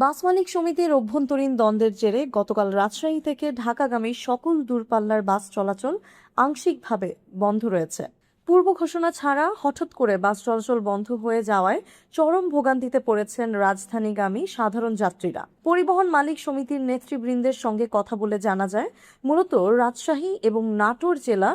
বাস মালিক সমিতির অভ্যন্তরীণ দ্বন্দ্বের জেরে গতকাল রাজশাহী থেকে ঢাকাগামী সকল দূরপাল্লার বাস চলাচল আংশিকভাবে বন্ধ রয়েছে। পূর্ব ঘোষণা ছাড়া হঠাৎ করে বাস চলাচল বন্ধ হয়ে যাওয়ায় চরম ভোগান্তিতে পড়েছেন রাজধানীগামী সাধারণ যাত্রীরা। পরিবহন মালিক সমিতির নেতৃবৃন্দের সঙ্গে কথা বলে জানা যায়, মূলত রাজশাহী এবং নাটোর জেলা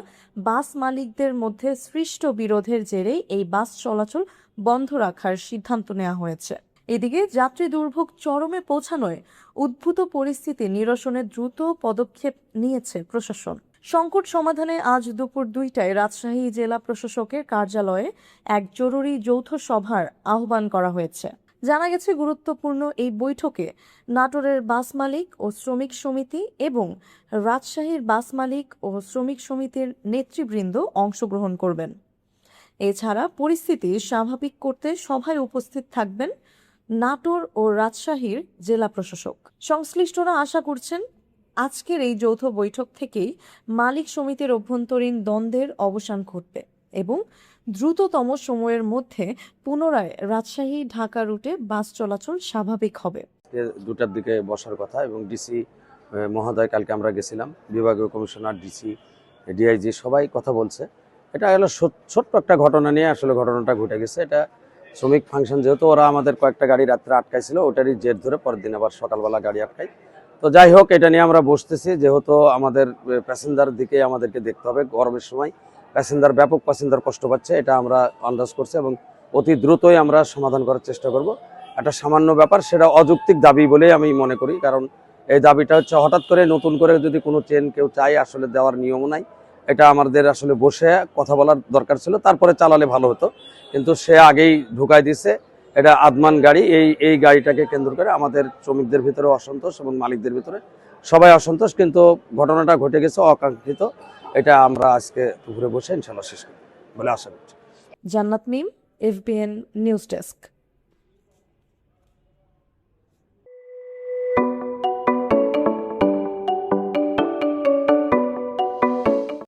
বাস মালিকদের মধ্যে সৃষ্ট বিরোধের জেরেই এই বাস চলাচল বন্ধ রাখার সিদ্ধান্ত নেওয়া হয়েছে। এদিকে যাত্রী দুর্ভোগ চরমে পৌঁছানোয় উদ্ভূত পরিস্থিতি নিরসনে দ্রুত পদক্ষেপ নিয়েছে প্রশাসন। সংকট সমাধানে আজ দুপুর 2টায় রাজশাহী জেলা প্রশাসকের কার্যালয়ে এক জরুরি যৌথ সভার আহ্বান করা হয়েছে। জানা গেছে, গুরুত্বপূর্ণ এই বৈঠকে নাটোরের বাস মালিক ও শ্রমিক সমিতি এবং রাজশাহীর বাস মালিক ও শ্রমিক সমিতির নেতৃবৃন্দ অংশগ্রহণ করবেন। এছাড়া পরিস্থিতি স্বাভাবিক করতে সভায় উপস্থিত থাকবেন নাটোর ও রাজশাহীর জেলা প্রশাসক। সংশ্লিষ্টরা আশা করছেন আজকের এই যৌথ বৈঠক থেকেই মালিক সমিতির অভ্যন্তরীণ দ্বন্দ্বের অবসান ঘটবে এবং দ্রুততম সময়ের মধ্যে পুনরায় রাজশাহী ঢাকা রুটে বাস চলাচল স্বাভাবিক হবে। 2টার দিকে বসার কথা এবং ডিসি মহোদয় কালকে আমরা গেছিলাম, বিভাগীয় কমিশনার, ডিসি, ডিআইজি সবাই কথা বলছে। এটা হলো ছোট্ট একটা ঘটনা নিয়ে আসলে ঘটনাটা ঘটে গেছে। এটা শ্রমিক ফাংশন, যেহেতু ওরা আমাদের কয়েকটা গাড়ি রাত্রে আটকাইছিল, ওটারই জের ধরে পরের দিন আবার সকালবেলা গাড়ি আটকায়। তো যাই হোক, এটা নিয়ে আমরা বসতেছি, যেহেতু আমাদের প্যাসেঞ্জার দিকে আমাদেরকে দেখতে হবে। গরমের সময় ব্যাপক প্যাসেঞ্জার কষ্ট পাচ্ছে, এটা আমরা আন্দাজ করছি এবং অতি দ্রুতই আমরা সমাধান করার চেষ্টা করব। একটা সামান্য ব্যাপার, সেটা অযৌক্তিক দাবি বলেই আমি মনে করি, কারণ এই দাবিটা হচ্ছে হঠাৎ করে নতুন করে যদি কোনো ট্রেন কেউ চায়, আসলে দেওয়ার নিয়মও নাই। এটা আমাদের আসলে বসে কথা বলার দরকার ছিল, তারপরে চালালে ভালো হতো, কিন্তু সে আগেই ঢুকাই দিছে। এটা আদমান গাড়ি, এই গাড়িটাকে কেন্দ্র করে আমাদের শ্রমিকদের ভিতরে অসন্তোষ এবং মালিকদের ভিতরে সবাই অসন্তোষ, কিন্তু ঘটনাটা ঘটে গেছে অকাঙ্ক্ষিত। এটা আমরা আজকে দুপুরে বসে ইনশাল্লাহ শেষ করব বলে আশা করছি। জান্নাত মিম, এফবিএন নিউজ ডেস্ক।